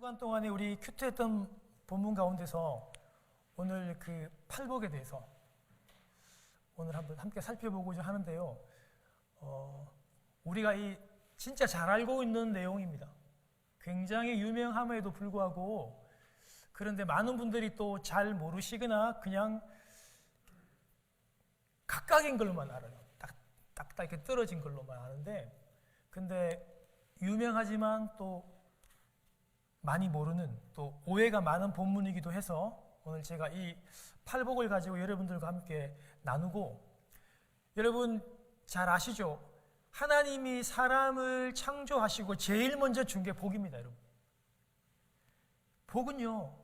주간 동안에 우리 큐트했던 본문 가운데서 오늘 그 팔복에 대해서 오늘 한번 함께 살펴보고자 하는데요. 우리가 이 진짜 잘 알고 있는 내용입니다. 굉장히 유명함에도 불구하고 그런데 많은 분들이 또 잘 모르시거나 그냥 각각인 걸로만 알아요. 딱 이렇게 떨어진 걸로만 아는데 근데 유명하지만 또 많이 모르는 또 오해가 많은 본문이기도 해서 오늘 제가 이 팔복을 가지고 여러분들과 함께 나누고, 여러분 잘 아시죠? 하나님이 사람을 창조하시고 제일 먼저 준 게 복입니다. 여러분, 복은요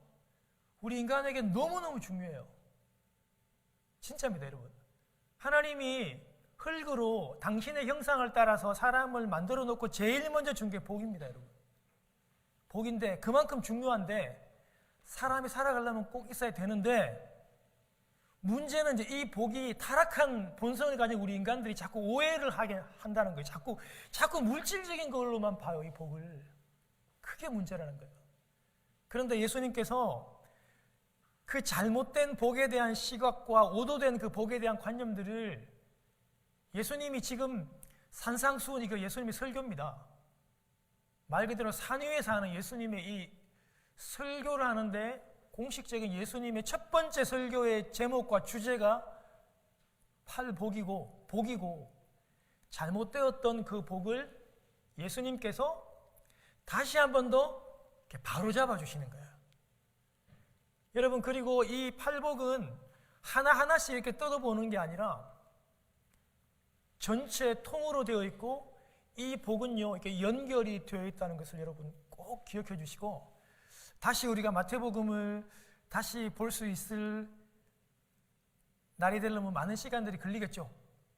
우리 인간에게 너무너무 중요해요. 진짜입니다. 여러분, 하나님이 흙으로 당신의 형상을 따라서 사람을 만들어 놓고 제일 먼저 준 게 복입니다. 여러분, 복인데 그만큼 중요한데 사람이 살아가려면 꼭 있어야 되는데, 문제는 이제 이 복이 타락한 본성을 가진 우리 인간들이 자꾸 오해를 하게 한다는 거예요. 자꾸 물질적인 걸로만 봐요, 이 복을. 그게 문제라는 거예요. 그런데 예수님께서 그 잘못된 복에 대한 시각과 오도된 그 복에 대한 관념들을 예수님이 지금 산상수훈, 이거 예수님의 설교입니다. 말 그대로 산 위에서 하는 예수님의 이 설교를 하는데 공식적인 예수님의 첫 번째 설교의 제목과 주제가 팔복이고 복이고, 잘못되었던 그 복을 예수님께서 다시 한 번 더 바로잡아 주시는 거예요. 여러분, 그리고 이 팔복은 하나하나씩 이렇게 뜯어보는 게 아니라 전체 통으로 되어 있고, 이 복은요 이렇게 연결이 되어 있다는 것을 여러분 꼭 기억해 주시고, 다시 우리가 마태복음을 다시 볼 수 있을 날이 되려면 많은 시간들이 걸리겠죠.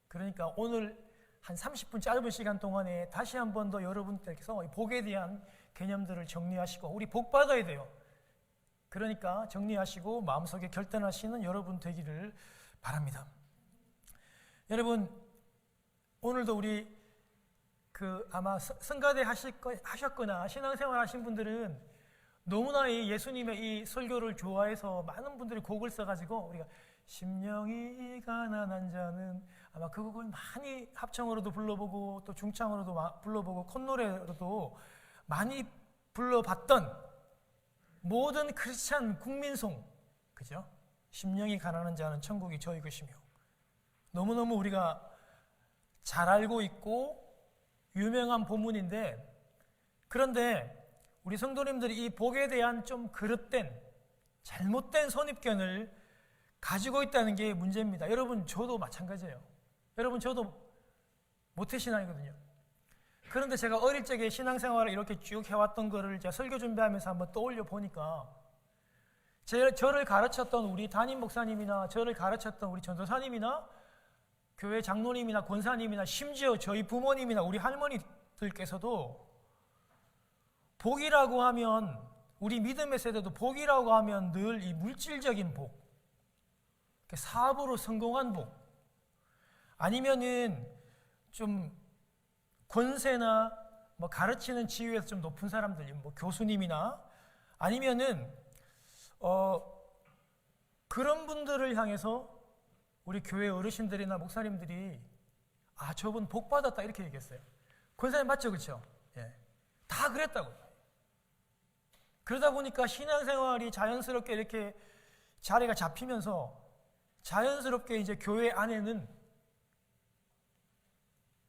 그러니까 오늘 한 30분 짧은 시간 동안에 다시 한 번 더 여러분들께서 이 복에 대한 개념들을 정리하시고, 우리 복 받아야 돼요. 그러니까 정리하시고 마음속에 결단하시는 여러분 되기를 바랍니다. 여러분, 오늘도 우리 아마 성가대 하셨거나 신앙생활 하신 분들은 너무나 이 예수님의 이 설교를 좋아해서 많은 분들이 곡을 써가지고, 우리가 심령이 가난한 자는, 아마 그 곡을 많이 합창으로도 불러보고 또 중창으로도 불러보고 콧노래로도 많이 불러봤던 모든 크리스찬 국민송, 그죠? 심령이 가난한 자는 천국이 저희 것이며, 너무너무 우리가 잘 알고 있고 유명한 본문인데, 그런데 우리 성도님들이 이 복에 대한 좀 그릇된 잘못된 선입견을 가지고 있다는 게 문제입니다. 여러분, 저도 마찬가지예요. 여러분, 저도 모태신앙이거든요. 그런데 제가 어릴 적에 신앙생활을 이렇게 쭉 해왔던 거를 제가 설교 준비하면서 한번 떠올려 보니까, 저를 가르쳤던 우리 담임 목사님이나 저를 가르쳤던 우리 전도사님이나 교회 장로님이나 권사님이나 심지어 저희 부모님이나 우리 할머니들께서도 복이라고 하면, 우리 믿음의 세대도 복이라고 하면 늘 이 물질적인 복, 사업으로 성공한 복, 아니면은 좀 권세나 뭐 가르치는 지위에서 좀 높은 사람들, 뭐 교수님이나 아니면은 그런 분들을 향해서 우리 교회 어르신들이나 목사님들이 저분 복 받았다 이렇게 얘기했어요. 권사님 맞죠, 그렇죠? 예, 다 그랬다고요. 그러다 보니까 신앙생활이 자연스럽게 이렇게 자리가 잡히면서 자연스럽게 이제 교회 안에는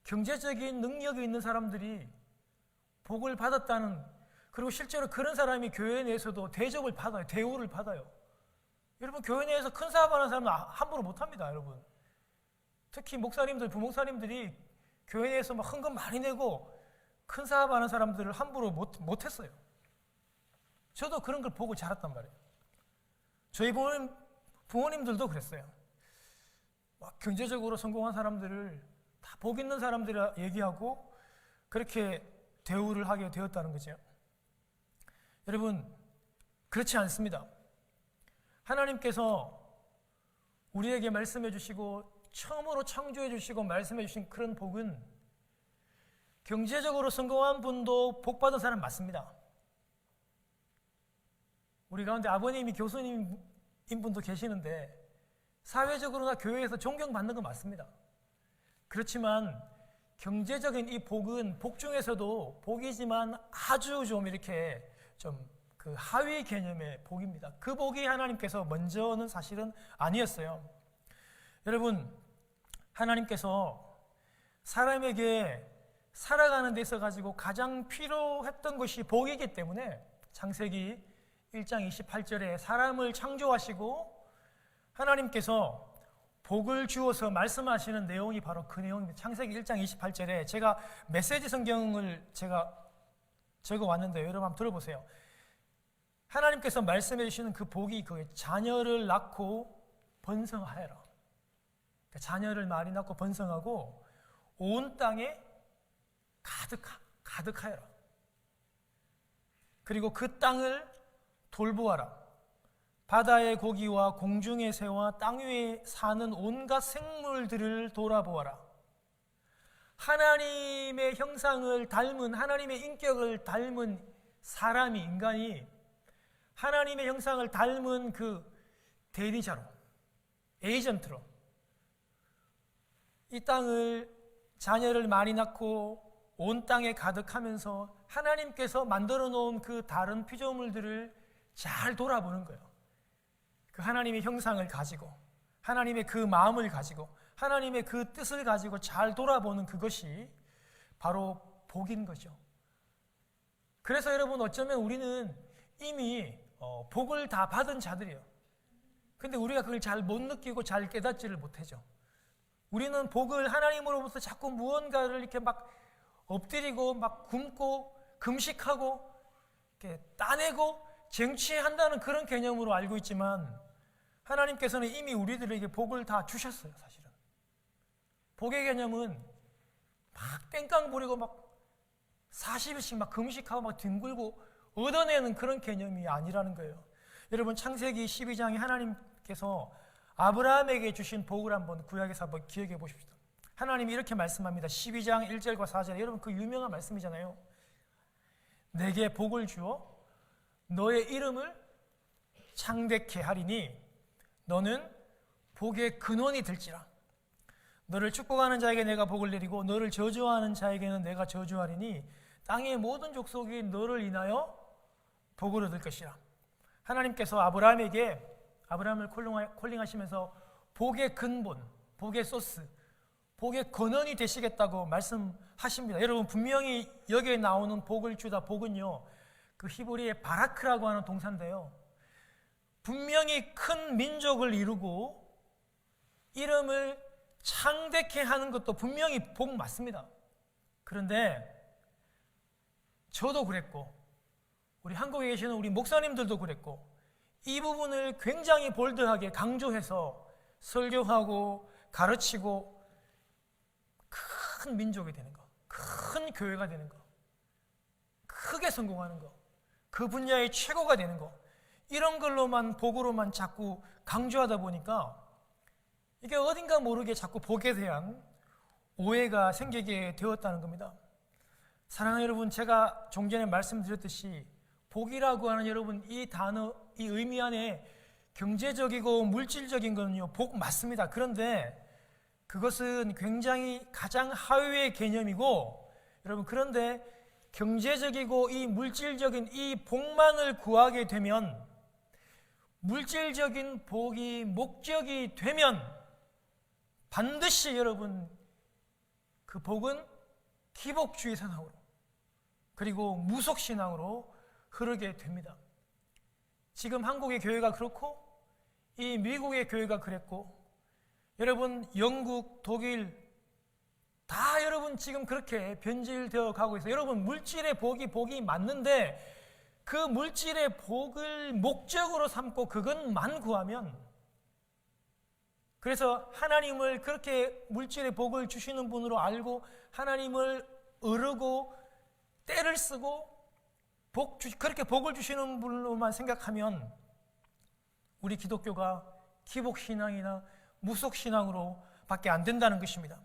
경제적인 능력이 있는 사람들이 복을 받았다는, 그리고 실제로 그런 사람이 교회 내에서도 대접을 받아요. 대우를 받아요. 여러분, 교회 내에서 큰 사업하는 사람은 함부로 못합니다. 여러분, 특히 목사님들, 부목사님들이 교회 내에서 막 헌금 많이 내고 큰 사업하는 사람들을 함부로 못했어요. 저도 그런 걸 보고 자랐단 말이에요. 저희 부모님들도 그랬어요. 막 경제적으로 성공한 사람들을 다 복 있는 사람들이라 얘기하고 그렇게 대우를 하게 되었다는 거죠. 여러분, 그렇지 않습니다. 하나님께서 우리에게 말씀해 주시고 처음으로 창조해 주시고 말씀해 주신 그런 복은, 경제적으로 성공한 분도 복 받은 사람 맞습니다. 우리 가운데 아버님이 교수님인 분도 계시는데 사회적으로나 교회에서 존경받는 건 맞습니다. 그렇지만 경제적인 이 복은 복 중에서도 복이지만 아주 좀 이렇게 좀 그 하위 개념의 복입니다. 그 복이 하나님께서 먼저는 사실은 아니었어요. 여러분, 하나님께서 사람에게 살아가는 데 있어 가지고 가장 필요했던 것이 복이기 때문에 창세기 1장 28절에 사람을 창조하시고 하나님께서 복을 주어서 말씀하시는 내용이 바로 그 내용입니다. 창세기 1장 28절에 제가 메시지 성경을 제가 적어왔는데요. 여러분 한번 들어보세요. 하나님께서 말씀해 주시는 그 복이 그 자녀를 낳고 번성하여라. 그러니까 자녀를 많이 낳고 번성하고 온 땅에 가득하여라. 그리고 그 땅을 돌보아라. 바다의 고기와 공중의 새와 땅 위에 사는 온갖 생물들을 돌아보아라. 하나님의 형상을 닮은, 하나님의 인격을 닮은 사람이, 인간이 하나님의 형상을 닮은 그 대리자로, 에이전트로 이 땅을, 자녀를 많이 낳고 온 땅에 가득하면서 하나님께서 만들어 놓은 그 다른 피조물들을 잘 돌아보는 거예요. 그 하나님의 형상을 가지고, 하나님의 그 마음을 가지고, 하나님의 그 뜻을 가지고 잘 돌아보는 그것이 바로 복인 거죠. 그래서 여러분, 어쩌면 우리는 이미 복을 다 받은 자들이에요. 근데 우리가 그걸 잘 못 느끼고 잘 깨닫지를 못하죠. 우리는 복을 하나님으로부터 자꾸 무언가를 이렇게 막 엎드리고 막 굶고 금식하고 이렇게 따내고 쟁취한다는 그런 개념으로 알고 있지만 하나님께서는 이미 우리들에게 복을 다 주셨어요. 사실은 복의 개념은 막 땡깡 부리고 막 40일씩 막 금식하고 막 뒹굴고 얻어내는 그런 개념이 아니라는 거예요. 여러분, 창세기 12장에 하나님께서 아브라함에게 주신 복을 한번 구약에서 한번 기억해 보십시오. 하나님이 이렇게 말씀합니다. 12장 1절과 4절에, 여러분 그 유명한 말씀이잖아요. 내게 복을 주어 너의 이름을 창대케 하리니 너는 복의 근원이 될지라. 너를 축복하는 자에게 내가 복을 내리고 너를 저주하는 자에게는 내가 저주하리니 땅의 모든 족속이 너를 인하여 복을 얻을 것이라. 하나님께서 아브라함을 콜링하시면서 복의 근본, 복의 소스, 복의 근원이 되시겠다고 말씀하십니다. 여러분, 분명히 여기에 나오는 복을 주다, 복은요, 그 히브리의 바라크라고 하는 동사인데요, 분명히 큰 민족을 이루고 이름을 창대케 하는 것도 분명히 복 맞습니다. 그런데 저도 그랬고 우리 한국에 계시는 우리 목사님들도 그랬고 이 부분을 굉장히 볼드하게 강조해서 설교하고 가르치고 큰 민족이 되는 거, 큰 교회가 되는 거, 크게 성공하는 거, 그 분야의 최고가 되는 거, 이런 걸로만, 복으로만 자꾸 강조하다 보니까 이게 어딘가 모르게 자꾸 복에 대한 오해가 생기게 되었다는 겁니다. 사랑하는 여러분, 제가 좀 전에 말씀드렸듯이 복이라고 하는, 여러분, 이 단어, 이 의미 안에 경제적이고 물질적인 거는요, 복 맞습니다. 그런데 그것은 굉장히 가장 하위의 개념이고, 여러분, 그런데 경제적이고 이 물질적인 이 복만을 구하게 되면, 물질적인 복이 목적이 되면 반드시 여러분 그 복은 기복주의 신앙으로, 그리고 무속신앙으로 흐르게 됩니다. 지금 한국의 교회가 그렇고 이 미국의 교회가 그랬고, 여러분 영국, 독일 다 여러분 지금 그렇게 변질되어 가고 있어요. 여러분, 물질의 복이 맞는데 그 물질의 복을 목적으로 삼고 그것만 구하면, 그래서 하나님을 그렇게 물질의 복을 주시는 분으로 알고 하나님을 어르고 때를 쓰고 그렇게 복을 주시는 분으로만 생각하면 우리 기독교가 기복신앙이나 무속신앙으로 밖에 안 된다는 것입니다.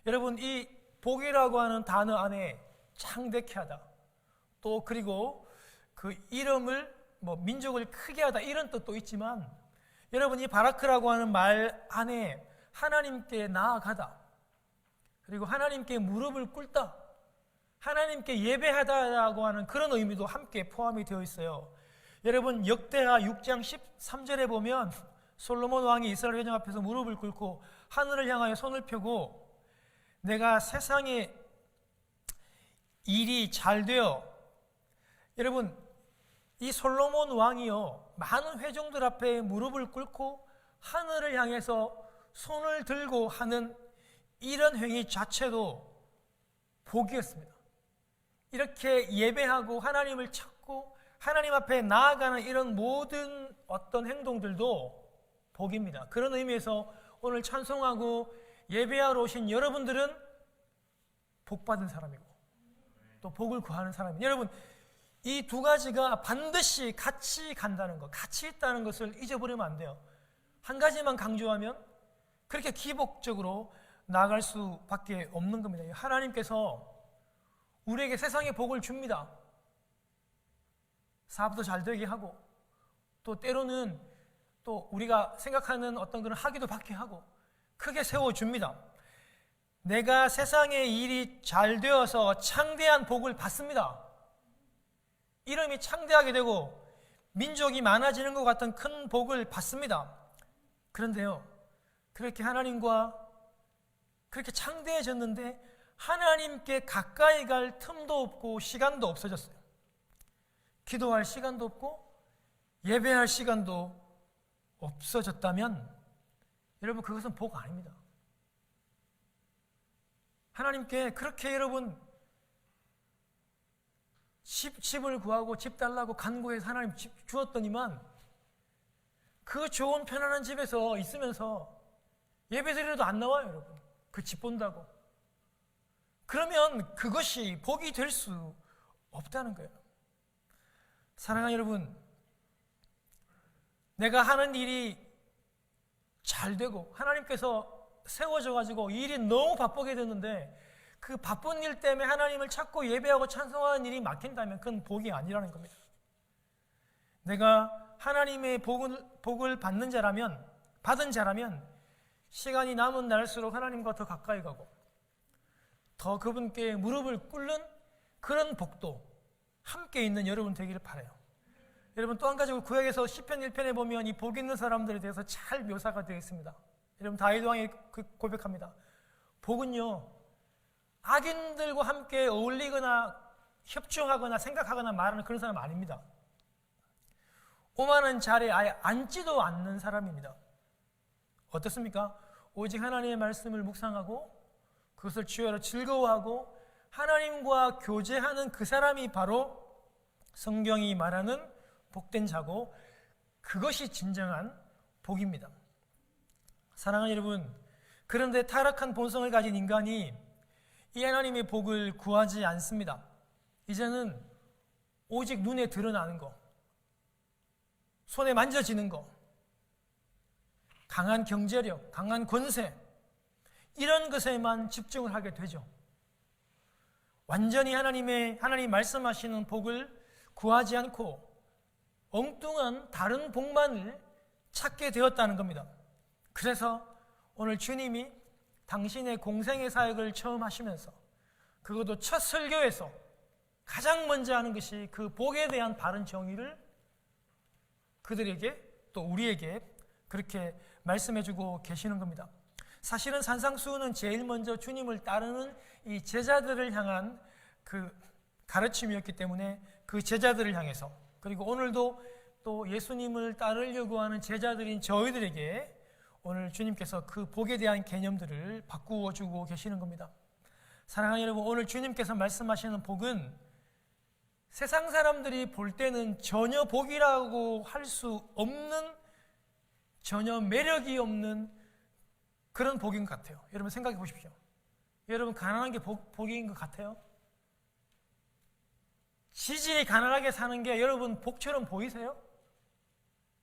여러분, 이 복이라고 하는 단어 안에 창대케 하다, 또 그리고 그 이름을 뭐 민족을 크게 하다 이런 뜻도 있지만 여러분 이 바라크라고 하는 말 안에 하나님께 나아가다 그리고 하나님께 무릎을 꿇다 하나님께 예배하다라고 하는 그런 의미도 함께 포함이 되어 있어요. 여러분 역대하 6장 13절에 보면 솔로몬 왕이 이스라엘 회중 앞에서 무릎을 꿇고 하늘을 향하여 손을 펴고 내가 세상에 일이 잘 되어 여러분 이 솔로몬 왕이요 많은 회중들 앞에 무릎을 꿇고 하늘을 향해서 손을 들고 하는 이런 행위 자체도 복이었습니다. 이렇게 예배하고 하나님을 찾고 하나님 앞에 나아가는 이런 모든 어떤 행동들도 복입니다. 그런 의미에서 오늘 찬송하고 예배하러 오신 여러분들은 복받은 사람이고 또 복을 구하는 사람이에요. 여러분 이 두 가지가 반드시 같이 간다는 것, 같이 있다는 것을 잊어버리면 안 돼요. 한 가지만 강조하면 그렇게 기복적으로 나아갈 수밖에 없는 겁니다. 하나님께서 우리에게 세상의 복을 줍니다. 사업도 잘 되게 하고 또 때로는 또 우리가 생각하는 어떤 그런 학위도 받게 하고 크게 세워줍니다. 내가 세상의 일이 잘 되어서 창대한 복을 받습니다. 이름이 창대하게 되고 민족이 많아지는 것 같은 큰 복을 받습니다. 그런데요, 그렇게 하나님과 그렇게 창대해졌는데 하나님께 가까이 갈 틈도 없고 시간도 없어졌어요. 기도할 시간도 없고 예배할 시간도 없어졌다면 여러분 그것은 복 아닙니다. 하나님께 그렇게 여러분 집을 구하고 집 달라고 간구해서 하나님 집 주었더니만 그 좋은 편안한 집에서 있으면서 예배드리려도 안 나와요. 여러분 그 집 본다고. 그러면 그것이 복이 될 수 없다는 거예요. 사랑하는 여러분, 내가 하는 일이 잘 되고 하나님께서 세워져 가지고 일이 너무 바쁘게 됐는데 그 바쁜 일 때문에 하나님을 찾고 예배하고 찬송하는 일이 막힌다면 그건 복이 아니라는 겁니다. 내가 하나님의 복을 받는 자라면, 받은 자라면 시간이 남은 날수록 하나님과 더 가까이 가고 더 그분께 무릎을 꿇는 그런 복도 함께 있는 여러분 되기를 바라요. 여러분 또 한 가지 구약에서 시편 1편에 보면 이 복 있는 사람들에 대해서 잘 묘사가 되어 있습니다. 여러분 다윗 왕이 고백합니다. 복은요 악인들과 함께 어울리거나 협중하거나 생각하거나 말하는 그런 사람 아닙니다. 오만한 자리에 아예 앉지도 않는 사람입니다. 어떻습니까? 오직 하나님의 말씀을 묵상하고 그것을 주야로 즐거워하고 하나님과 교제하는 그 사람이 바로 성경이 말하는 복된 자고 그것이 진정한 복입니다. 사랑하는 여러분, 그런데 타락한 본성을 가진 인간이 이 하나님의 복을 구하지 않습니다. 이제는 오직 눈에 드러나는 거, 손에 만져지는 거, 강한 경제력, 강한 권세 이런 것에만 집중을 하게 되죠. 완전히 하나님 말씀하시는 복을 구하지 않고 엉뚱한 다른 복만을 찾게 되었다는 겁니다. 그래서 오늘 주님이 당신의 공생의 사역을 처음 하시면서 그것도 첫 설교에서 가장 먼저 하는 것이 그 복에 대한 바른 정의를 그들에게 또 우리에게 그렇게 말씀해주고 계시는 겁니다. 사실은 산상수훈은 제일 먼저 주님을 따르는 이 제자들을 향한 그 가르침이었기 때문에 그 제자들을 향해서 그리고 오늘도 또 예수님을 따르려고 하는 제자들인 저희들에게 오늘 주님께서 그 복에 대한 개념들을 바꾸어 주고 계시는 겁니다. 사랑하는 여러분, 오늘 주님께서 말씀하시는 복은 세상 사람들이 볼 때는 전혀 복이라고 할 수 없는 전혀 매력이 없는 그런 복인 것 같아요. 여러분 생각해 보십시오. 여러분 가난한 게 복인 것 같아요? 지질이 가난하게 사는 게 여러분 복처럼 보이세요?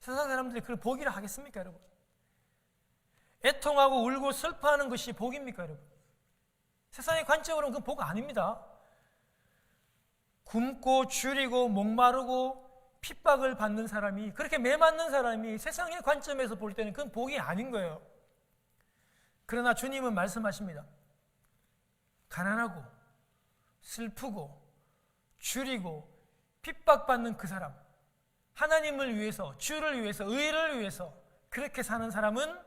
세상 사람들이 그걸 복이라 하겠습니까 여러분? 애통하고 울고 슬퍼하는 것이 복입니까 여러분? 세상의 관점으로는 그건 복 아닙니다. 굶고 줄이고 목마르고 핍박을 받는 사람이, 그렇게 매맞는 사람이 세상의 관점에서 볼 때는 그건 복이 아닌 거예요. 그러나 주님은 말씀하십니다. 가난하고 슬프고 줄이고 핍박받는 그 사람, 하나님을 위해서, 주를 위해서, 의를 위해서 그렇게 사는 사람은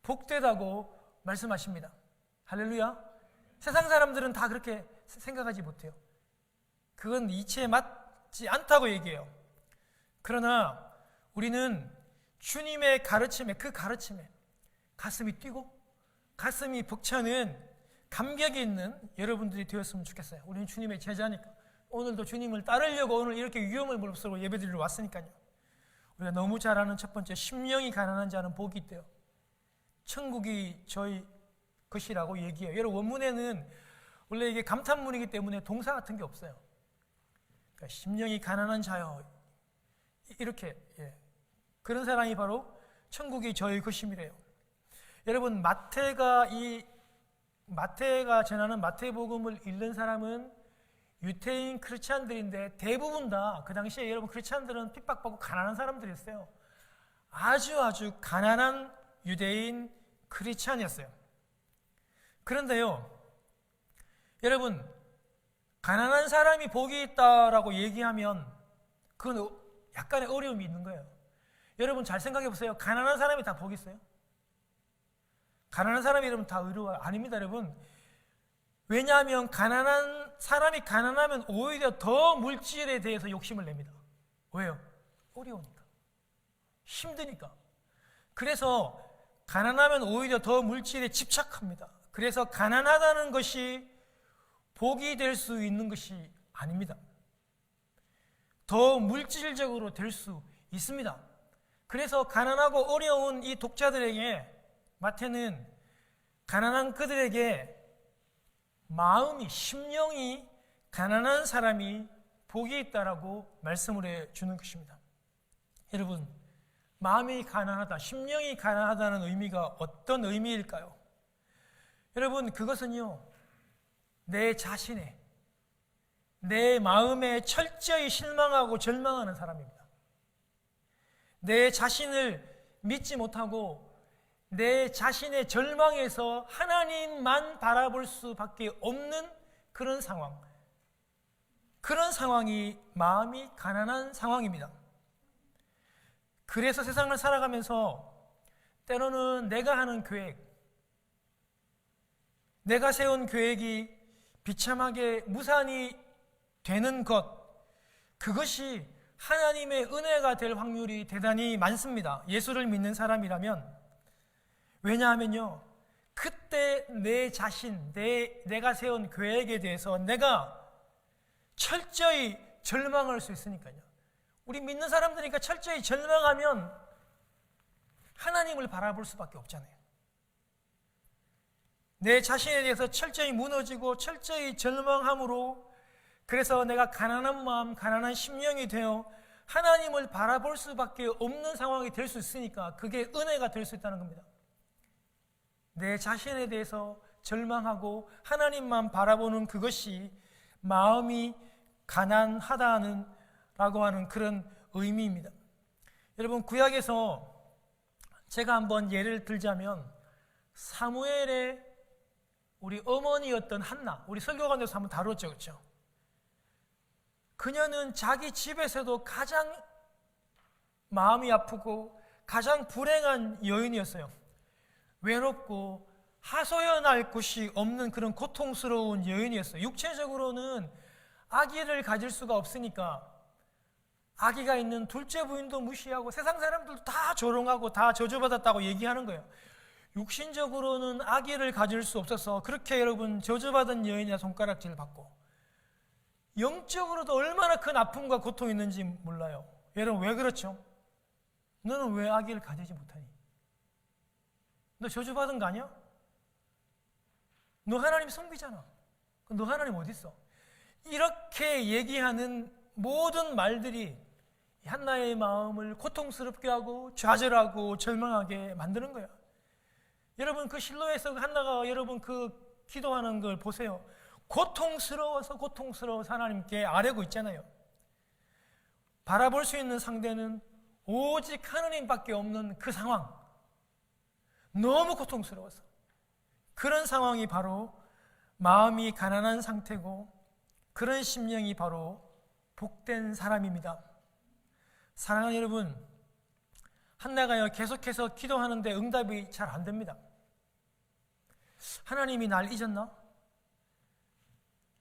복되다고 말씀하십니다. 할렐루야. 세상 사람들은 다 그렇게 생각하지 못해요. 그건 이치에 맞지 않다고 얘기해요. 그러나 우리는 주님의 가르침에, 그 가르침에 가슴이 뛰고 가슴이 벅차는 감격이 있는 여러분들이 되었으면 좋겠어요. 우리는 주님의 제자니까. 오늘도 주님을 따르려고 오늘 이렇게 위험을 무릅쓰고 예배드리러 왔으니까요. 우리가 너무 잘 아는 첫 번째, 심령이 가난한 자는 복이 있대요. 천국이 저희 것이라고 얘기해요. 여러분, 원문에는 원래 이게 감탄문이기 때문에 동사 같은 게 없어요. 그러니까 심령이 가난한 자요, 이렇게, 그런 사람이 바로 천국이 저희 것임이래요. 여러분, 마태가 전하는 마태복음을 읽는 사람은 유태인 크리스찬들인데 대부분 다 그 당시에 여러분 크리스찬들은 핍박받고 가난한 사람들이었어요. 아주 가난한 유대인 크리스찬이었어요. 그런데요, 여러분, 가난한 사람이 복이 있다라고 얘기하면 그건 약간의 어려움이 있는 거예요. 여러분 잘 생각해 보세요. 가난한 사람이 다 복이 있어요? 가난한 사람이 여러분 다 의로워요? 아닙니다, 여러분. 왜냐하면 가난한 사람이 가난하면 오히려 더 물질에 대해서 욕심을 냅니다. 왜요? 어려우니까, 힘드니까. 그래서 가난하면 오히려 더 물질에 집착합니다. 그래서 가난하다는 것이 복이 될 수 있는 것이 아닙니다. 더 물질적으로 될 수 있습니다. 그래서 가난하고 어려운 이 독자들에게 마태는 가난한 그들에게 마음이, 심령이 가난한 사람이 복이 있다라고 말씀을 해주는 것입니다. 여러분, 마음이 가난하다, 심령이 가난하다는 의미가 어떤 의미일까요? 여러분, 그것은요, 내 자신에, 내 마음에 철저히 실망하고 절망하는 사람입니다. 내 자신을 믿지 못하고 내 자신의 절망에서 하나님만 바라볼 수밖에 없는 그런 상황, 그런 상황이 마음이 가난한 상황입니다. 그래서 세상을 살아가면서 때로는 내가 하는 계획, 내가 세운 계획이 비참하게 무산이 되는 것, 그것이 하나님의 은혜가 될 확률이 대단히 많습니다. 예수를 믿는 사람이라면. 왜냐하면요, 그때 내 자신, 내가 세운 계획에 대해서 내가 철저히 절망할 수 있으니까요. 우리 믿는 사람들이니까 철저히 절망하면 하나님을 바라볼 수밖에 없잖아요. 내 자신에 대해서 철저히 무너지고 철저히 절망함으로, 그래서 내가 가난한 마음, 가난한 심령이 되어 하나님을 바라볼 수밖에 없는 상황이 될 수 있으니까 그게 은혜가 될 수 있다는 겁니다. 내 자신에 대해서 절망하고 하나님만 바라보는 그것이 마음이 가난하다는 라고 하는 그런 의미입니다. 여러분, 구약에서 제가 한번 예를 들자면 사무엘의 우리 어머니였던 한나, 우리 설교관에서 한번 다뤘죠, 그렇죠? 그녀는 자기 집에서도 가장 마음이 아프고 가장 불행한 여인이었어요. 외롭고 하소연할 곳이 없는 그런 고통스러운 여인이었어요. 육체적으로는 아기를 가질 수가 없으니까 아기가 있는 둘째 부인도 무시하고 세상 사람들도 다 조롱하고 다 저주받았다고 얘기하는 거예요. 육신적으로는 아기를 가질 수 없어서 그렇게 여러분 저주받은 여인의 손가락질 받고, 영적으로도 얼마나 큰 아픔과 고통이 있는지 몰라요. 여러분, 왜 그렇죠? 너는 왜 아기를 가지지 못하니? 너 저주받은 거 아니야? 너 하나님 섬기잖아. 너 하나님 어디 있어? 이렇게 얘기하는 모든 말들이 한나의 마음을 고통스럽게 하고 좌절하고 절망하게 만드는 거야. 여러분, 그 실로에서 한나가 여러분 그 기도하는 걸 보세요. 고통스러워서 하나님께 아뢰고 있잖아요. 바라볼 수 있는 상대는 오직 하느님밖에 없는 그 상황, 너무 고통스러워서 그런 상황이 바로 마음이 가난한 상태고 그런 심령이 바로 복된 사람입니다. 사랑하는 여러분, 한나가요 계속해서 기도하는데 응답이 잘 안 됩니다. 하나님이 날 잊었나?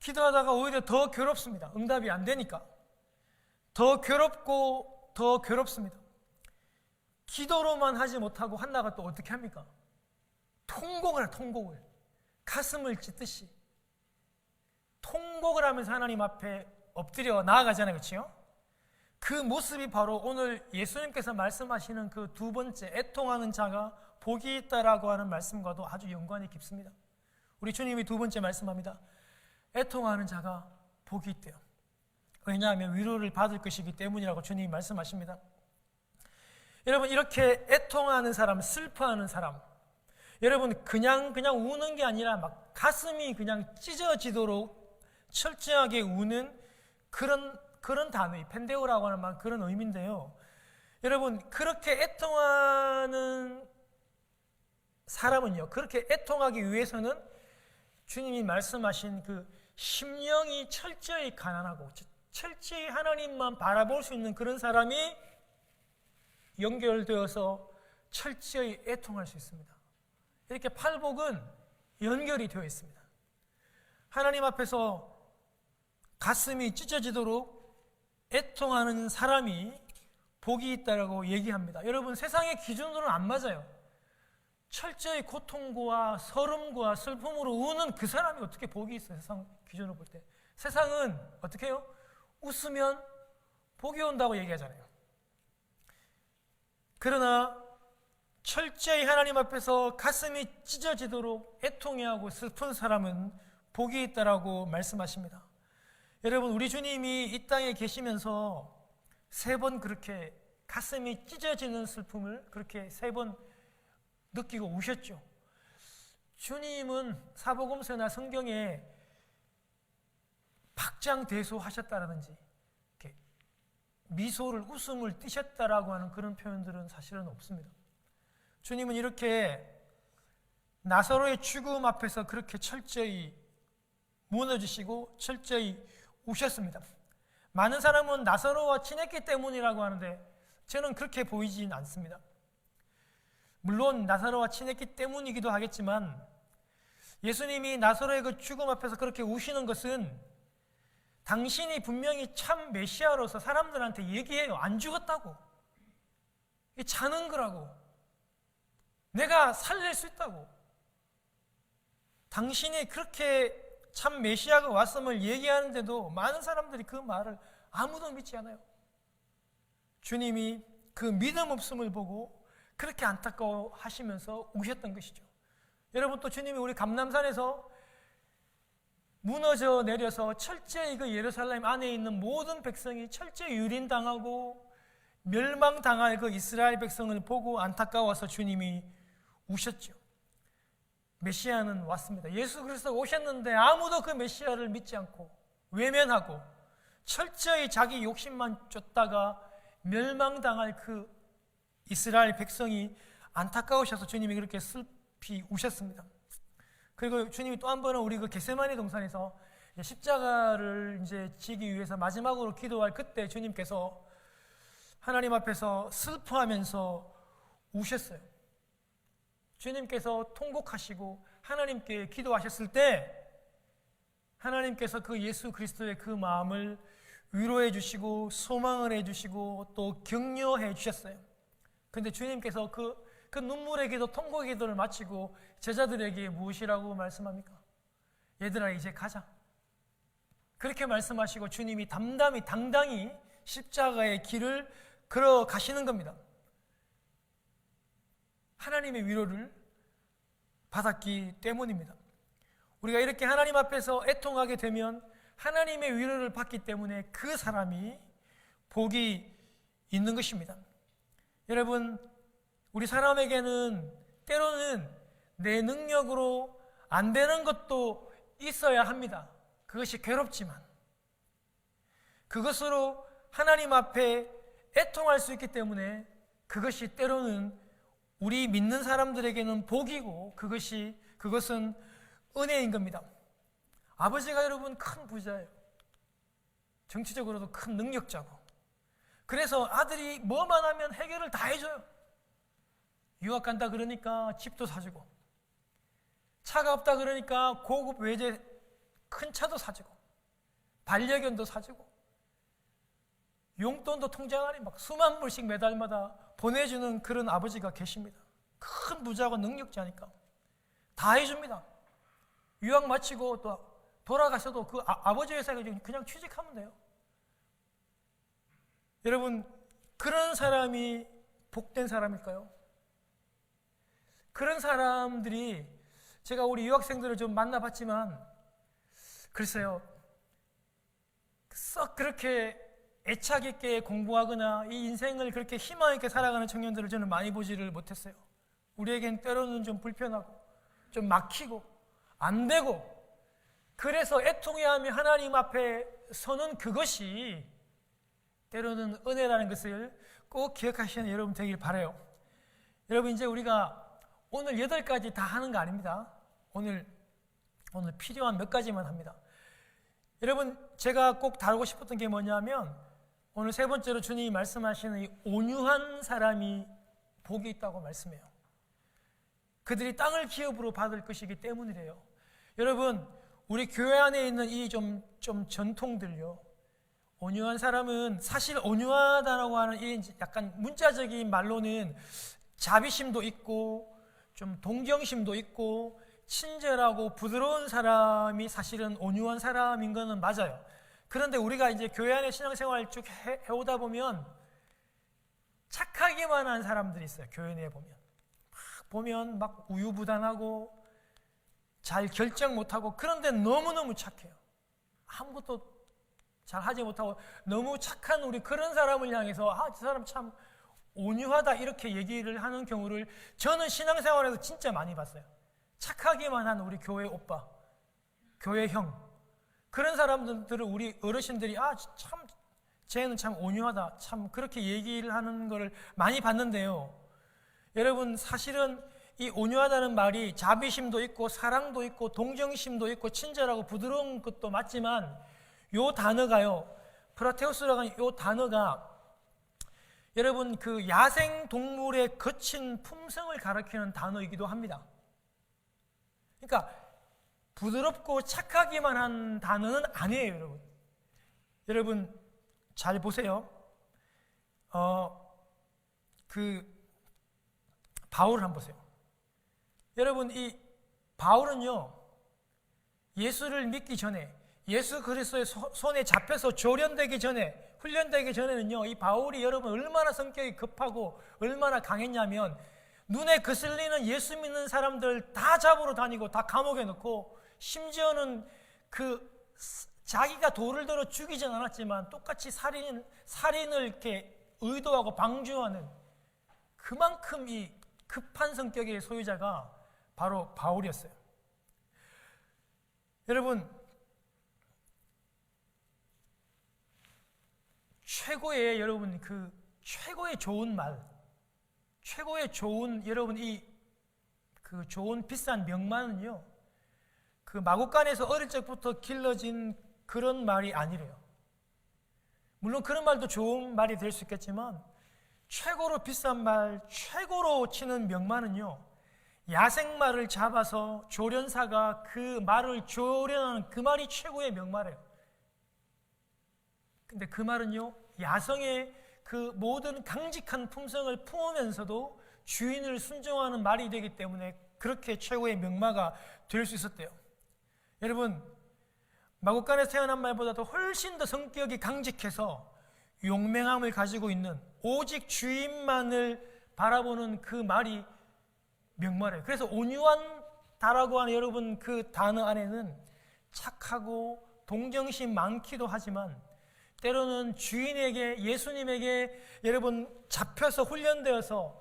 기도하다가 오히려 더 괴롭습니다. 응답이 안 되니까 더 괴롭고 더 괴롭습니다. 기도로만 하지 못하고 한나가 또 어떻게 합니까? 통곡을 해요. 통곡을, 가슴을 찢듯이 통곡을 하면서 하나님 앞에 엎드려 나아가잖아요. 그렇죠? 그 모습이 바로 오늘 예수님께서 말씀하시는 그 두 번째 애통하는 자가 복이 있다라고 하는 말씀과도 아주 연관이 깊습니다. 우리 주님이 두 번째 말씀합니다. 애통하는 자가 복이 있대요. 왜냐하면 위로를 받을 것이기 때문이라고 주님이 말씀하십니다. 여러분, 이렇게 애통하는 사람, 슬퍼하는 사람, 여러분 그냥 우는 게 아니라 막 가슴이 그냥 찢어지도록 철저하게 우는 그런 단어이 펜데오라고 하는 말, 그런 의미인데요. 여러분, 그렇게 애통하는 사람은요, 그렇게 애통하기 위해서는 주님이 말씀하신 그 심령이 철저히 가난하고 철저히 하나님만 바라볼 수 있는 그런 사람이 연결되어서 철저히 애통할 수 있습니다. 이렇게 팔복은 연결이 되어 있습니다. 하나님 앞에서 가슴이 찢어지도록 애통하는 사람이 복이 있다고 얘기합니다. 여러분, 세상의 기준으로는 안 맞아요. 철저히 고통과 서름과 슬픔으로 우는 그 사람이 어떻게 복이 있어요? 세상 기준으로 볼 때. 세상은 어떻게 해요? 웃으면 복이 온다고 얘기하잖아요. 그러나 철저히 하나님 앞에서 가슴이 찢어지도록 애통해하고 슬픈 사람은 복이 있다라고 말씀하십니다. 여러분, 우리 주님이 이 땅에 계시면서 3번 그렇게 가슴이 찢어지는 슬픔을 그렇게 3번 느끼고 우셨죠. 주님은 사복음서나 성경에 박장대소하셨다라든지 이렇게 미소를, 웃음을 띠셨다라고 하는 그런 표현들은 사실은 없습니다. 주님은 이렇게 나사로의 죽음 앞에서 그렇게 철저히 무너지시고 철저히 우셨습니다. 많은 사람은 나사로와 친했기 때문이라고 하는데 저는 그렇게 보이진 않습니다. 물론 나사로와 친했기 때문이기도 하겠지만 예수님이 나사로의 그 죽음 앞에서 그렇게 우시는 것은 당신이 분명히 참 메시아로서 사람들한테 얘기해요. 안 죽었다고, 자는 거라고, 내가 살릴 수 있다고. 당신이 그렇게 참 메시아가 왔음을 얘기하는데도 많은 사람들이 그 말을 아무도 믿지 않아요. 주님이 그 믿음 없음을 보고 그렇게 안타까워 하시면서 우셨던 것이죠. 여러분, 또 주님이 우리 감람산에서 무너져 내려서 철저히 그 예루살렘 안에 있는 모든 백성이 철저히 유린당하고 멸망당할 그 이스라엘 백성을 보고 안타까워서 주님이 우셨죠. 메시아는 왔습니다. 예수 그리스도가 오셨는데 아무도 그 메시아를 믿지 않고 외면하고 철저히 자기 욕심만 쫓다가 멸망당할 그 이스라엘 백성이 안타까우셔서 주님이 그렇게 슬피 우셨습니다. 그리고 주님이 또 한 번은 우리 그 겟세마네 동산에서 십자가를 이제 지기 위해서 마지막으로 기도할 그때 주님께서 하나님 앞에서 슬퍼하면서 우셨어요. 주님께서 통곡하시고 하나님께 기도하셨을 때 하나님께서 그 예수 그리스도의 그 마음을 위로해 주시고 소망을 해 주시고 또 격려해 주셨어요. 그런데 주님께서 그 눈물의 기도, 통곡의 기도를 마치고 제자들에게 무엇이라고 말씀합니까? 얘들아, 이제 가자. 그렇게 말씀하시고 주님이 당당히 십자가의 길을 걸어가시는 겁니다. 하나님의 위로를 받았기 때문입니다. 우리가 이렇게 하나님 앞에서 애통하게 되면 하나님의 위로를 받기 때문에 그 사람이 복이 있는 것입니다. 여러분, 우리 사람에게는 때로는 내 능력으로 안 되는 것도 있어야 합니다. 그것이 괴롭지만 그것으로 하나님 앞에 애통할 수 있기 때문에 그것이 때로는 우리 믿는 사람들에게는 복이고 그것은 은혜인 겁니다. 아버지가 여러분 큰 부자예요. 정치적으로도 큰 능력자고. 그래서 아들이 뭐만 하면 해결을 다 해줘요. 유학 간다 그러니까 집도 사주고, 차가 없다 그러니까 고급 외제 큰 차도 사주고, 반려견도 사주고, 용돈도 통장 안에 막 수만 불씩 매달마다 보내주는 그런 아버지가 계십니다. 큰 부자고 능력자니까 다 해줍니다. 유학 마치고 또 돌아가셔도 그 아버지 회사에 그냥 취직하면 돼요. 여러분, 그런 사람이 복된 사람일까요? 그런 사람들이, 제가 우리 유학생들을 좀 만나봤지만 글쎄요, 썩 그렇게 애착 있게 공부하거나 이 인생을 그렇게 희망 있게 살아가는 청년들을 저는 많이 보지를 못했어요. 우리에겐 때로는 좀 불편하고 좀 막히고 안 되고, 그래서 애통해하며 하나님 앞에 서는 그것이 때로는 은혜라는 것을 꼭 기억하시는 여러분 되길 바라요. 여러분, 이제 우리가 오늘 8가지 다 하는 거 아닙니다. 오늘 필요한 몇 가지만 합니다. 여러분, 제가 꼭 다루고 싶었던 게 뭐냐면, 오늘 3번째로 주님이 말씀하시는 이 온유한 사람이 복이 있다고 말씀해요. 그들이 땅을 기업으로 받을 것이기 때문이래요. 여러분, 우리 교회 안에 있는 이 좀 전통들요, 온유한 사람은, 사실 온유하다라고 하는 이 약간 문자적인 말로는 자비심도 있고 좀 동정심도 있고 친절하고 부드러운 사람이 사실은 온유한 사람인 거는 맞아요. 그런데 우리가 이제 교회 안에 신앙생활 쭉 해오다 보면 착하기만 한 사람들이 있어요. 교회 내에 보면 막 우유부단하고 잘 결정 못하고, 그런데 너무너무 착해요. 아무것도 잘 하지 못하고 너무 착한 우리 그런 사람을 향해서 저 사람 참 온유하다 이렇게 얘기를 하는 경우를 저는 신앙생활에서 진짜 많이 봤어요. 착하기만 한 우리 교회 오빠, 교회 형, 그런 사람들을 우리 어르신들이 참 쟤는 참 온유하다, 참 그렇게 얘기를 하는 거를 많이 봤는데요. 여러분, 사실은 이 온유하다는 말이 자비심도 있고 사랑도 있고 동정심도 있고 친절하고 부드러운 것도 맞지만, 요 단어가요, 프라테우스라고 하는 요 단어가 여러분 그 야생 동물의 거친 품성을 가리키는 단어이기도 합니다. 그러니까 부드럽고 착하기만 한 단어는 아니에요, 여러분. 여러분 잘 보세요. 바울을 한번 보세요. 여러분, 이 바울은요, 예수를 믿기 전에, 예수 그리스도의 손에 잡혀서 조련되기 전에, 훈련되기 전에는요, 이 바울이 여러분 얼마나 성격이 급하고 얼마나 강했냐면, 눈에 거슬리는 예수 믿는 사람들 다 잡으러 다니고 다 감옥에 넣고, 심지어는 자기가 돌을 들어 죽이진 않았지만 똑같이 살인을 이렇게 의도하고 방조하는, 그만큼 이 급한 성격의 소유자가 바로 바울이었어요. 여러분, 최고의 좋은 말, 최고의 좋은, 여러분 좋은 비싼 명만은요, 마구간에서 어릴 적부터 길러진 그런 말이 아니래요. 물론 그런 말도 좋은 말이 될 수 있겠지만, 최고로 비싼 말, 최고로 치는 명만은요, 야생말을 잡아서 조련사가 그 말을 조련하는 그 말이 최고의 명말이에요. 근데 그 말은요, 야성의 그 모든 강직한 품성을 품으면서도 주인을 순종하는 말이 되기 때문에 그렇게 최고의 명마가 될 수 있었대요. 여러분, 마구간에서 태어난 말보다도 훨씬 더 성격이 강직해서 용맹함을 가지고 있는, 오직 주인만을 바라보는 그 말이 명말이에요. 그래서 온유한다라고 하는 여러분 그 단어 안에는 착하고 동정심 많기도 하지만, 때로는 주인에게, 예수님에게 여러분 잡혀서 훈련되어서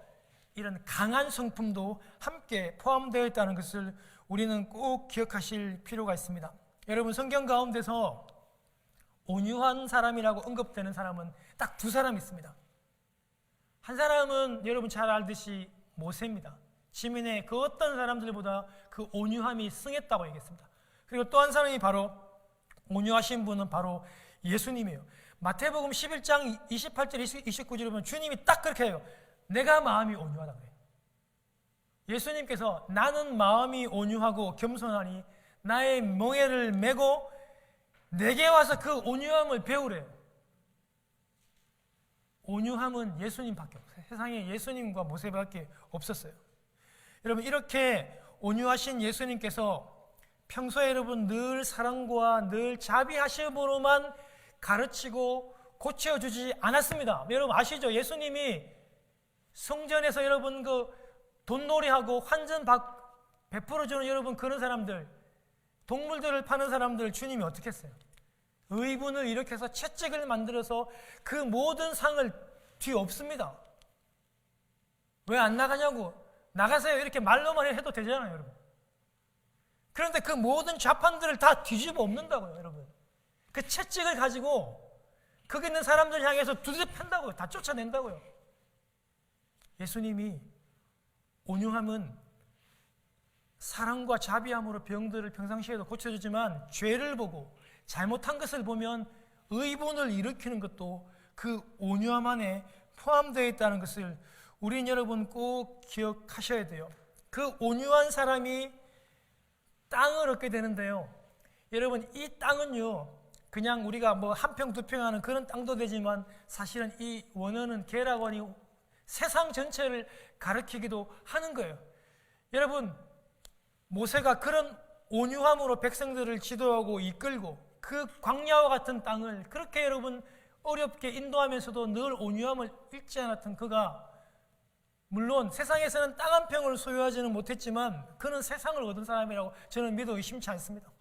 이런 강한 성품도 함께 포함되어 있다는 것을 우리는 꼭 기억하실 필요가 있습니다. 여러분, 성경 가운데서 온유한 사람이라고 언급되는 사람은 딱 두 사람 있습니다. 한 사람은 여러분 잘 알듯이 모세입니다. 지민의 그 어떤 사람들보다 그 온유함이 승했다고 얘기했습니다. 그리고 또 한 사람이 바로 온유하신 분은 바로 예수님이에요. 마태복음 11장 28절 29절에 보면 주님이 딱 그렇게 해요. 내가 마음이 온유하다 그래요. 예수님께서 나는 마음이 온유하고 겸손하니 나의 멍에를 메고 내게 와서 그 온유함을 배우래요. 온유함은 예수님밖에 없어요. 세상에 예수님과 모세밖에 없었어요. 여러분, 이렇게 온유하신 예수님께서 평소에 여러분 늘 사랑과 늘 자비하심으로만 가르치고 고쳐주지 않았습니다. 여러분 아시죠? 예수님이 성전에서 여러분 그 돈놀이하고 환전 베풀어주는 여러분 그런 사람들, 동물들을 파는 사람들 주님이 어떻게 했어요? 의분을 일으켜서 채찍을 만들어서 그 모든 상을 뒤엎습니다. 왜 안 나가냐고, 나가세요 이렇게 말로만 해도 되잖아요, 여러분. 그런데 그 모든 좌판들을 다 뒤집어 엎는다고요, 여러분. 그 채찍을 가지고 거기 있는 사람들 향해서 두드려 팬다고요. 다 쫓아낸다고요. 예수님이 온유함은 사랑과 자비함으로 병들을 평상시에도 고쳐주지만 죄를 보고 잘못한 것을 보면 의분을 일으키는 것도 그 온유함 안에 포함되어 있다는 것을 우린 여러분 꼭 기억하셔야 돼요. 그 온유한 사람이 땅을 얻게 되는데요. 여러분 이 땅은요 그냥 우리가 뭐 한 평 두 평 하는 그런 땅도 되지만 사실은 이 원어는 게라건이 세상 전체를 가리키기도 하는 거예요. 여러분 모세가 그런 온유함으로 백성들을 지도하고 이끌고 그 광야와 같은 땅을 그렇게 여러분 어렵게 인도하면서도 늘 온유함을 잃지 않았던 그가 물론 세상에서는 땅 한 평을 소유하지는 못했지만 그는 세상을 얻은 사람이라고 저는 믿어 의심치 않습니다.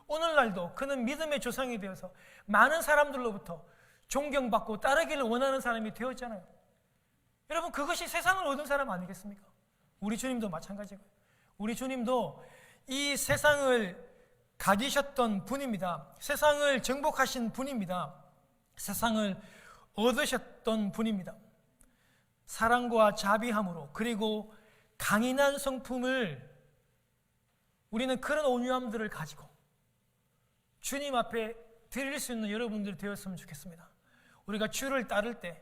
오늘날도 그는 믿음의 조상이 되어서 많은 사람들로부터 존경받고 따르기를 원하는 사람이 되었잖아요. 여러분 그것이 세상을 얻은 사람 아니겠습니까? 우리 주님도 마찬가지고요. 우리 주님도 이 세상을 가지셨던 분입니다. 세상을 정복하신 분입니다. 세상을 얻으셨던 분입니다. 사랑과 자비함으로 그리고 강인한 성품을 우리는 그런 온유함들을 가지고 주님 앞에 드릴 수 있는 여러분들이 되었으면 좋겠습니다. 우리가 주를 따를 때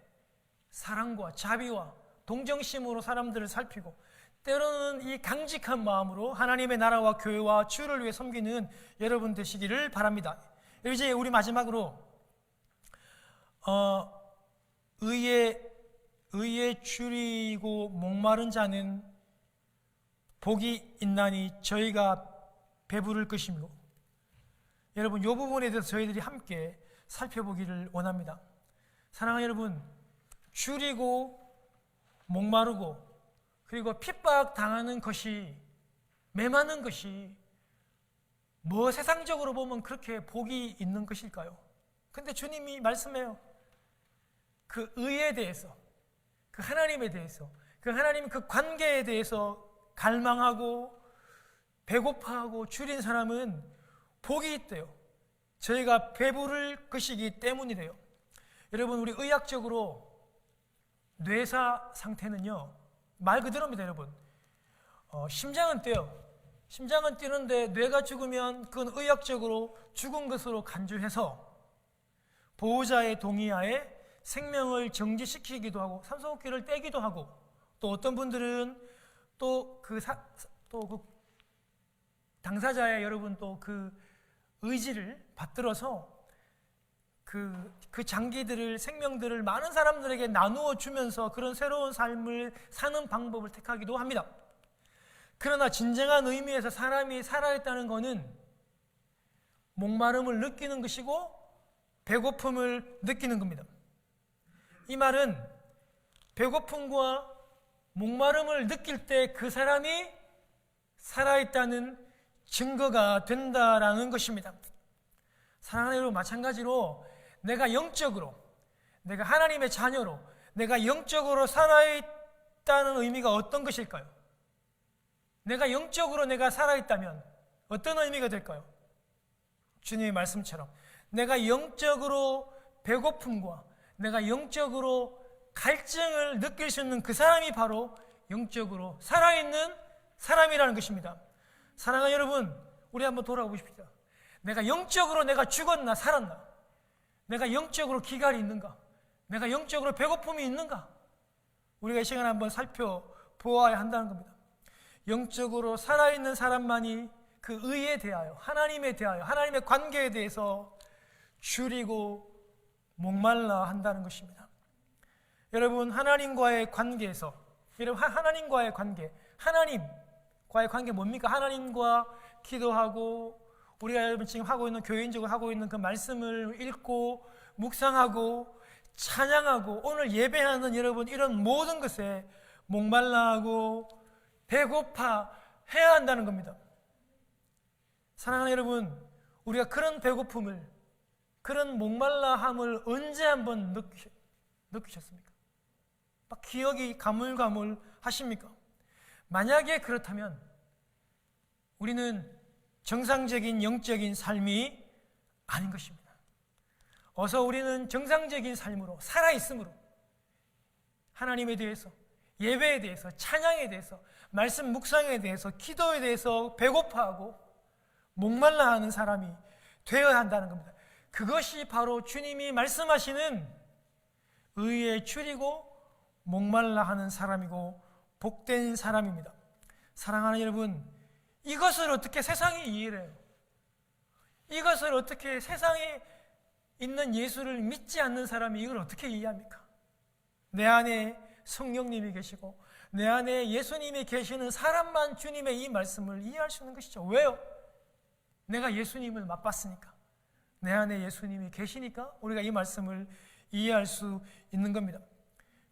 사랑과 자비와 동정심으로 사람들을 살피고 때로는 이 강직한 마음으로 하나님의 나라와 교회와 주를 위해 섬기는 여러분 되시기를 바랍니다. 이제 우리 마지막으로 의에 줄이고 목마른 자는 복이 있나니 저희가 배부를 것이며 여러분 이 부분에 대해서 저희들이 함께 살펴보기를 원합니다. 사랑하는 여러분 줄이고 목마르고 그리고 핍박 당하는 것이 메마는 것이 뭐 세상적으로 보면 그렇게 복이 있는 것일까요? 근데 주님이 말씀해요. 그 의에 대해서 그 하나님에 대해서 그 하나님 그 관계에 대해서 갈망하고 배고파하고 줄인 사람은 복이 있대요. 저희가 배부를 것이기 때문이래요. 여러분 우리 의학적으로 뇌사 상태는요 말 그대로입니다. 여러분 심장은 뛰어요. 심장은 뛰는데 뇌가 죽으면 그건 의학적으로 죽은 것으로 간주해서 보호자의 동의하에 생명을 정지시키기도 하고 산소호흡기를 떼기도 하고 또 어떤 분들은 또 그 당사자의 여러분 또 그 의지를 받들어서 그 장기들을 생명들을 많은 사람들에게 나누어 주면서 그런 새로운 삶을 사는 방법을 택하기도 합니다. 그러나 진정한 의미에서 사람이 살아있다는 것은 목마름을 느끼는 것이고 배고픔을 느끼는 겁니다. 이 말은 배고픔과 목마름을 느낄 때 그 사람이 살아있다는 증거가 된다라는 것입니다. 사랑하는 여러분 마찬가지로 내가 영적으로 내가 하나님의 자녀로 내가 영적으로 살아있다는 의미가 어떤 것일까요? 내가 영적으로 내가 살아있다면 어떤 의미가 될까요? 주님의 말씀처럼 내가 영적으로 배고픔과 내가 영적으로 갈증을 느낄 수 있는 그 사람이 바로 영적으로 살아있는 사람이라는 것입니다. 사랑하는 여러분, 우리 한번 돌아보십시오. 내가 영적으로 내가 죽었나 살았나? 내가 영적으로 기갈이 있는가? 내가 영적으로 배고픔이 있는가? 우리가 이 시간에 한번 살펴보아야 한다는 겁니다. 영적으로 살아있는 사람만이 그 의에 대하여, 하나님에 대하여, 하나님의 관계에 대해서 줄이고 목말라 한다는 것입니다. 여러분, 하나님과의 관계에서, 여러분, 하나님과의 관계, 하나님과의 관계 뭡니까? 하나님과 기도하고 우리가 여러분 지금 하고 있는, 교인적으로 하고 있는 그 말씀을 읽고 묵상하고 찬양하고 오늘 예배하는 여러분, 이런 모든 것에 목말라하고 배고파 해야 한다는 겁니다. 사랑하는 여러분, 우리가 그런 배고픔을, 그런 목말라함을 언제 한번 느끼셨습니까? 막 기억이 가물가물 하십니까? 만약에 그렇다면 우리는 정상적인 영적인 삶이 아닌 것입니다. 어서 우리는 정상적인 삶으로, 살아있음으로 하나님에 대해서, 예배에 대해서, 찬양에 대해서, 말씀 묵상에 대해서, 기도에 대해서 배고파하고 목말라하는 사람이 되어야 한다는 겁니다. 그것이 바로 주님이 말씀하시는 의에 줄이고 목말라하는 사람이고 복된 사람입니다. 사랑하는 여러분, 이것을 어떻게 세상이 이해를 해요? 이것을 어떻게 세상에 있는 예수를 믿지 않는 사람이 이걸 어떻게 이해합니까? 내 안에 성령님이 계시고 내 안에 예수님이 계시는 사람만 주님의 이 말씀을 이해할 수 있는 것이죠. 왜요? 내가 예수님을 맛봤으니까, 내 안에 예수님이 계시니까 우리가 이 말씀을 이해할 수 있는 겁니다.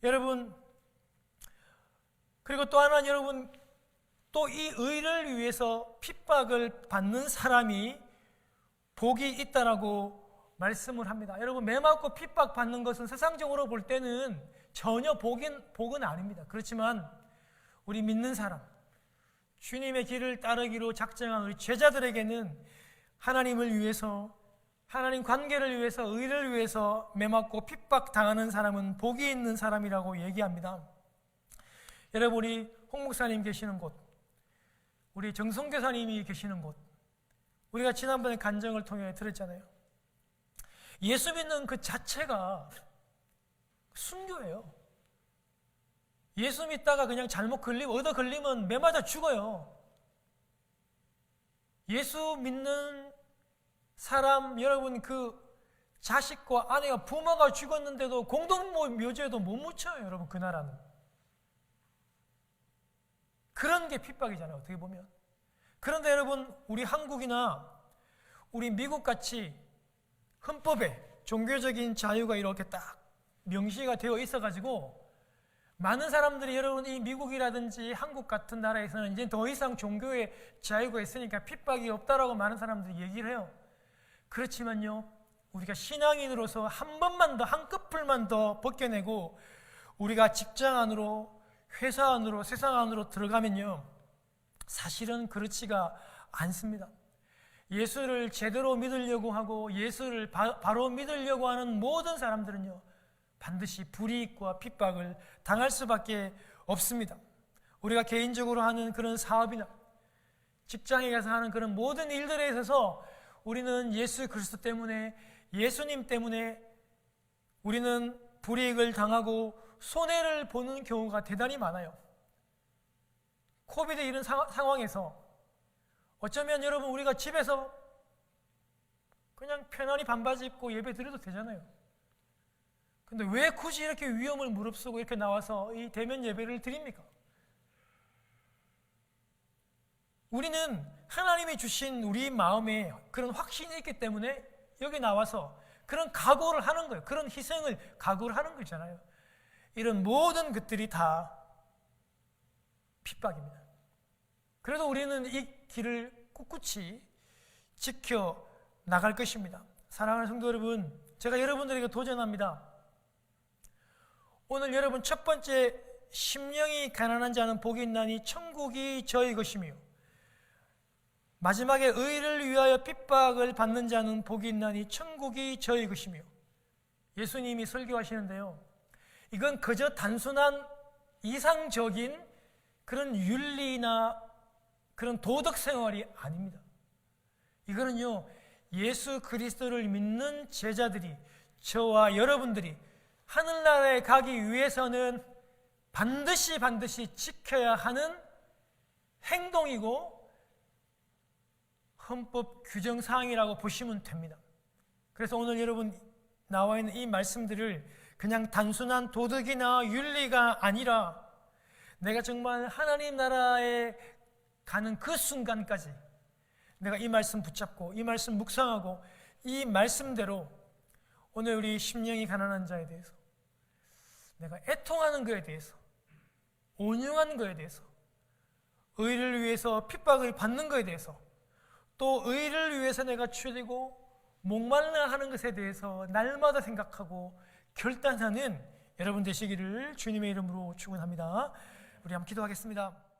여러분, 그리고 또 하나는 여러분, 또 이 의를 위해서 핍박을 받는 사람이 복이 있다라고 말씀을 합니다. 여러분, 매 맞고 핍박 받는 것은 세상적으로 볼 때는 전혀 복은 아닙니다. 그렇지만 우리 믿는 사람, 주님의 길을 따르기로 작정한 우리 제자들에게는 하나님을 위해서, 하나님 관계를 위해서, 의를 위해서 매 맞고 핍박 당하는 사람은 복이 있는 사람이라고 얘기합니다. 여러분이 홍 목사님 계시는 곳, 우리 정성교사님이 계시는 곳, 우리가 지난번에 간증을 통해 들었잖아요. 예수 믿는 그 자체가 순교예요. 예수 믿다가 그냥 잘못 걸리면, 얻어 걸리면 매 맞아 죽어요. 예수 믿는 사람, 여러분, 그 자식과 아내가, 부모가 죽었는데도 공동묘지에도 못 묻혀요. 여러분, 그 나라는. 그런 게 핍박이잖아요, 어떻게 보면. 그런데 여러분, 우리 한국이나 우리 미국같이 헌법에 종교적인 자유가 이렇게 딱 명시가 되어 있어가지고 많은 사람들이, 여러분, 이 미국이라든지 한국 같은 나라에서는 이제 더 이상 종교의 자유가 있으니까 핍박이 없다라고 많은 사람들이 얘기를 해요. 그렇지만요, 우리가 신앙인으로서 한 번만 더, 한 커플만 더 벗겨내고 우리가 직장 안으로, 회사 안으로, 세상 안으로 들어가면요, 사실은 그렇지가 않습니다. 예수를 제대로 믿으려고 하고 예수를 바로 믿으려고 하는 모든 사람들은요, 반드시 불이익과 핍박을 당할 수밖에 없습니다. 우리가 개인적으로 하는 그런 사업이나 직장에 가서 하는 그런 모든 일들에 있어서 우리는 예수 그리스도 때문에, 예수님 때문에 우리는 불이익을 당하고 손해를 보는 경우가 대단히 많아요. 코비드 이런 상황에서 어쩌면 여러분, 우리가 집에서 그냥 편안히 반바지 입고 예배 드려도 되잖아요. 근데 왜 굳이 이렇게 위험을 무릅쓰고 이렇게 나와서 이 대면 예배를 드립니까? 우리는 하나님이 주신 우리 마음에 그런 확신이 있기 때문에 여기 나와서 그런 각오를 하는 거예요. 그런 희생을 각오를 하는 거잖아요. 이런 모든 것들이 다 핍박입니다. 그래도 우리는 이 길을 꿋꿋이 지켜 나갈 것입니다. 사랑하는 성도 여러분, 제가 여러분들에게 도전합니다. 오늘 여러분, 첫 번째, 심령이 가난한 자는 복이 있나니 천국이 저희 것이며, 마지막에 의를 위하여 핍박을 받는 자는 복이 있나니 천국이 저희 것이며, 예수님이 설교하시는데요, 이건 그저 단순한 이상적인 그런 윤리나 그런 도덕 생활이 아닙니다. 이거는요, 예수 그리스도를 믿는 제자들이, 저와 여러분들이 하늘나라에 가기 위해서는 반드시 지켜야 하는 행동이고 헌법 규정사항이라고 보시면 됩니다. 그래서 오늘 여러분 나와 있는 이 말씀들을 그냥 단순한 도덕이나 윤리가 아니라 내가 정말 하나님 나라에 가는 그 순간까지 내가 이 말씀 붙잡고 이 말씀 묵상하고 이 말씀대로 오늘 우리 심령이 가난한 자에 대해서, 내가 애통하는 것에 대해서, 온유한 것에 대해서, 의를 위해서 핍박을 받는 것에 대해서, 또 의를 위해서 내가 취되고 목말라 하는 것에 대해서 날마다 생각하고 결단하는 여러분 되시기를 주님의 이름으로 축원합니다. 우리 한번 기도하겠습니다.